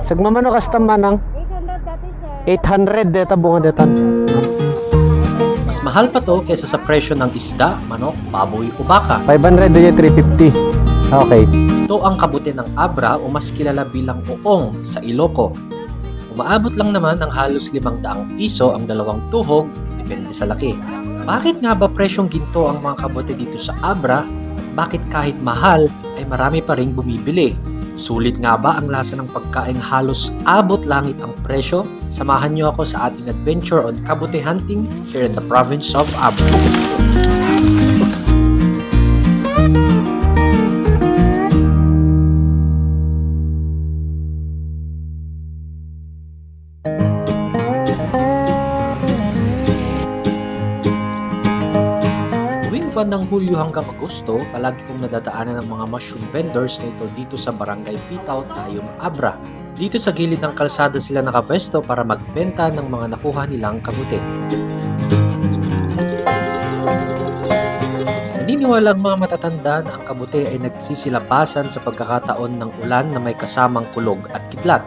Sagmamano kastam manang 800 dati sir. 800 deta bunga detan. Mas mahal pa to kaysa sa presyo ng isda, manok, baboy o baka. 500 dyan 350. Okay. Ito ang kabuti ng abra o mas kilala bilang uong sa Iloco. Umaabot lang naman ng halos 500 piso ang dalawang tuhog, depende sa laki. Bakit nga ba presyong ginto ang mga kabuti dito sa abra? Bakit kahit mahal ay marami pa ring bumibili? Sulit nga ba ang lasa ng pagkain halos abot langit ang presyo? Samahan niyo ako sa ating adventure on kabuti hunting here in the province of Abra. Buwan ng Hulyo hanggang Agosto, palagi kong nadadaanan ng mga mushroom vendors na ito dito sa Barangay Pitaw, Tayum, Abra. Dito sa gilid ng kalsada sila nakapwesto para magbenta ng mga nakuha nilang kabuti. Naniniwala ang mga matatanda na ang kabuti ay nagsisilabasan sa pagkakataon ng ulan na may kasamang kulog at kidlat.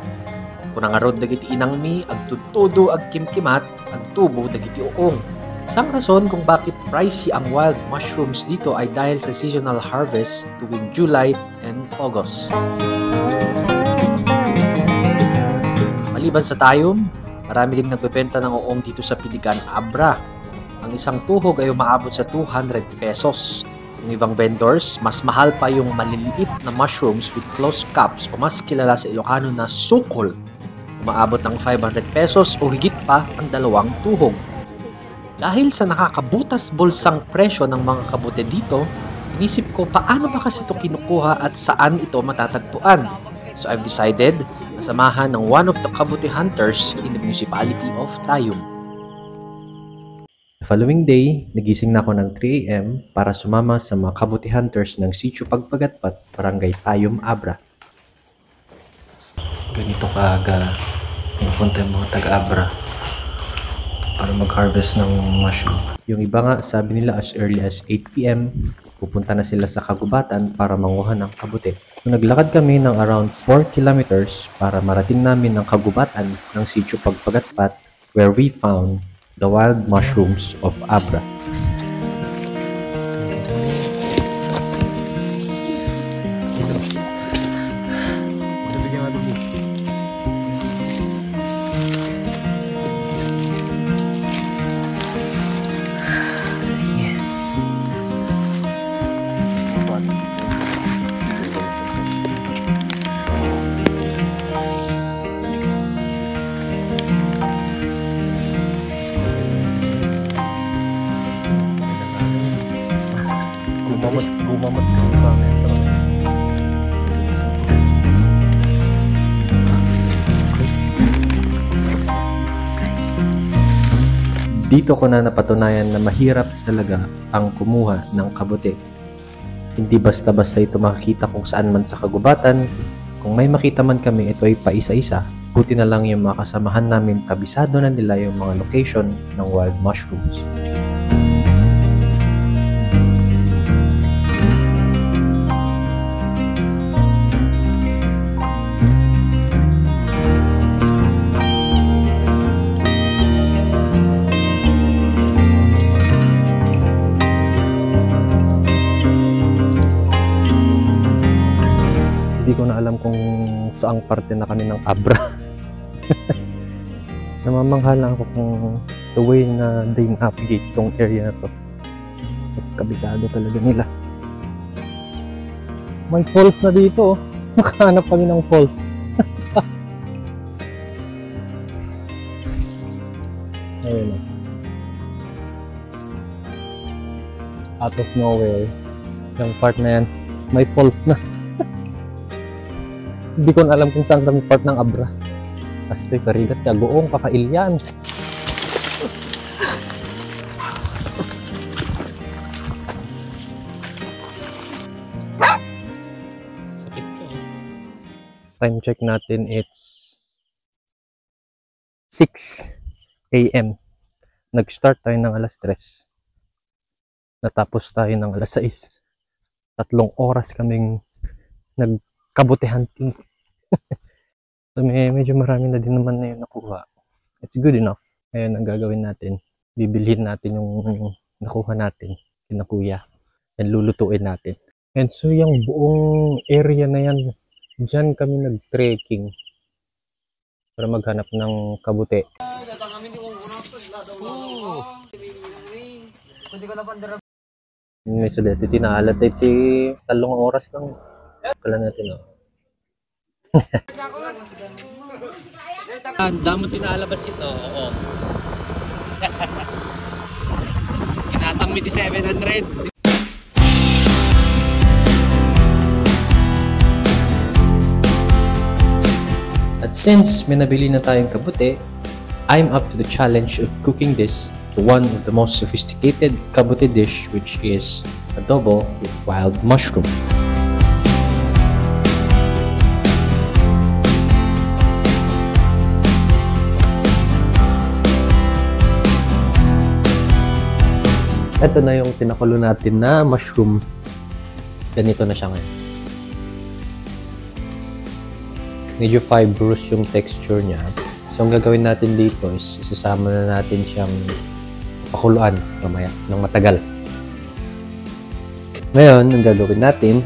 Kung nangarod dagiti inangmi, agtutudo ag kimkimat, agtubo dagiti uong. Isang rason kung bakit pricey ang wild mushrooms dito ay dahil sa seasonal harvest tuwing July and August. Maliban sa Tayum, marami ding nagbebenta ng uong dito sa Piligan, Abra. Ang isang tuhog ay umaabot sa 200 pesos. Yung ibang vendors, mas mahal pa yung maliliit na mushrooms with closed cups o mas kilala sa Ilocano na sukol. Umaabot ng 500 pesos o higit pa ang dalawang tuhog. Dahil sa nakakabutas bulsang presyo ng mga kabuti dito, inisip ko paano ba kasi ito kinukuha at saan ito matatagpuan. So I've decided na samahan ng one of the kabuti hunters in the municipality of Tayum. The following day, nagising na ako ng 3 AM para sumama sa mga kabuti hunters ng Sitio Pagpagatpat, Barangay Tayum, Abra. Ganito kaaga pinupunta yung mga taga-Abra para mag-harvest ng mushroom. Yung iba nga, sabi nila as early as 8 PM, pupunta na sila sa kagubatan para manguha ng kabuti. So, naglakad kami ng around 4 kilometers para marating namin ang kagubatan ng Sitio Pagpagatpat where we found the wild mushrooms of Abra. Gumamat ka sa amin. Dito ko na napatunayan na mahirap talaga ang kumuha ng kabuti. Hindi basta-basta ito makikita kung saan man sa kagubatan. Kung may makita man kami, ito ay paisa-isa. Buti na lang yung mga kasamahan namin, kabisado na nila yung mga location ng wild mushrooms. Hindi ko na alam kung saang parte na kami ng Abra. Namamangha lang ako kung the way na they navigate tong area na to. Kabisado talaga nila. May falls na dito. Nakahanap kami ng falls. Ayun. Out of nowhere. Yung part na yan, may falls na. Hindi ko na alam kung saan kami part ng Abra. Kastoy, karigat, kagoong, kakailyan. Time check natin, it's 6 AM. Nag-start tayo ng alas 3. Natapos tayo ng alas 6. 3 oras kaming nagkabuti hunting. So medyo marami na din naman na yung nakuha. It's good enough. Ayan ang gagawin natin. Bibilhin natin yung nakuha natin kina kuya. And lulutuin natin. And so yung buong area na yan, dyan kami nag-trekking para maghanap ng kabute. May sulit, tinaalat iti talong oras lang. Kala natin Ang damo tinalabas ito, oo. Kinatang mi 700. At since may nabili na tayong kabute, I'm up to the challenge of cooking this to one of the most sophisticated kabute dish, which is adobo with wild mushroom. Ito na yung tinakulo natin na mushroom. Ganito na siya ngayon. Medyo fibrous yung texture niya. So, ang gagawin natin dito is isasama na natin siyang pakuluan mamaya ng matagal. Ngayon, ang gagawin natin,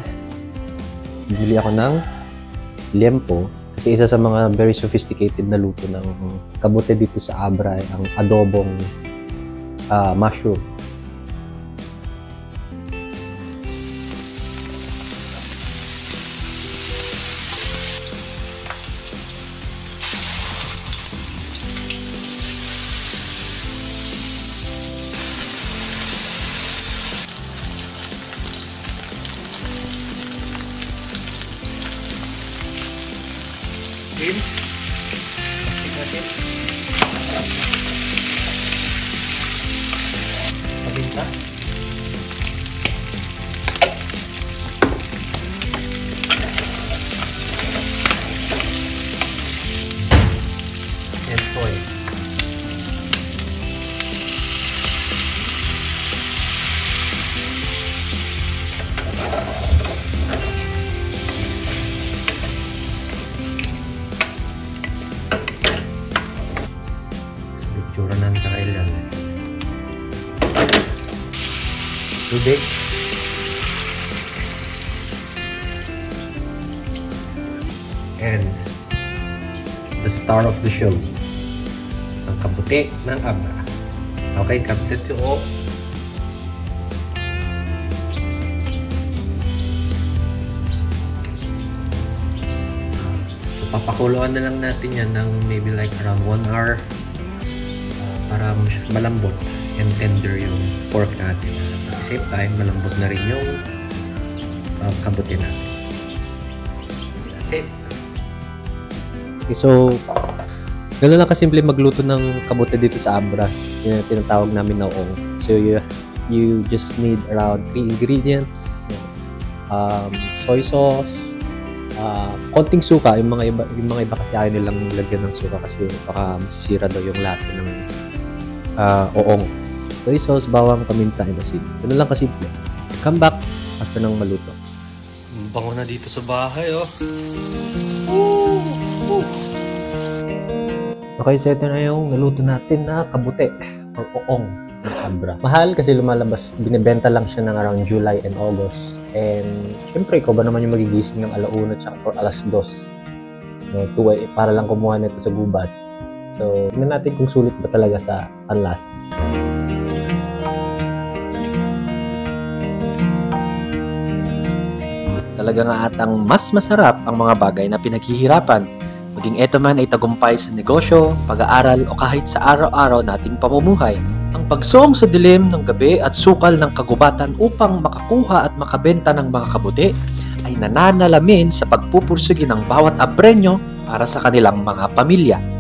bili ako ng liempo kasi isa sa mga very sophisticated na luto ng kabute dito sa Abra ay ang adobong mushroom. Pabinta. And soy. Itsura ng kakailan. Tubig. And the star of the show. Ang kabute ng Abra. Okay, kabute o. So, papakuluan na lang natin yan ng maybe like around 1 hour para malambot and tender yung pork natin. At the same time, malambot na rin yung kabute natin. That's it. Okay, so, gano'n lang kasimple magluto ng kabute dito sa Abra. Yun yung tinatawag namin na oong. So, you just need around 3 ingredients. Soy sauce, konting suka. Yung mga iba kasi ayaw nilang lagyan ng suka kasi baka masisira daw yung lasa ng oong. Soy sauce, bawang, paminta, and asin. Gano'n lang kasimple. Come back after nang maluto. Bango na dito sa bahay, oh. Okay, so ito na yung naluto natin na kabute or oong ng Abra. Mahal kasi lumalabas, binibenta lang siya ng around July and August. And syempre, ikaw ba naman yung magigising ng 1:00 or 2:00? No, para lang kumuha nito sa gubat. So, tingnan natin kung sulit ba talaga sa panlasa. Talaga nga atang mas masarap ang mga bagay na pinaghihirapan. Maging eto man ay tagumpay sa negosyo, pag-aaral o kahit sa araw-araw nating pamumuhay. Ang pagsuong sa dilim ng gabi at sukal ng kagubatan upang makakuha at makabenta ng mga kabute ay nananalamin sa pagpupursige ng bawat Abreño para sa kanilang mga pamilya.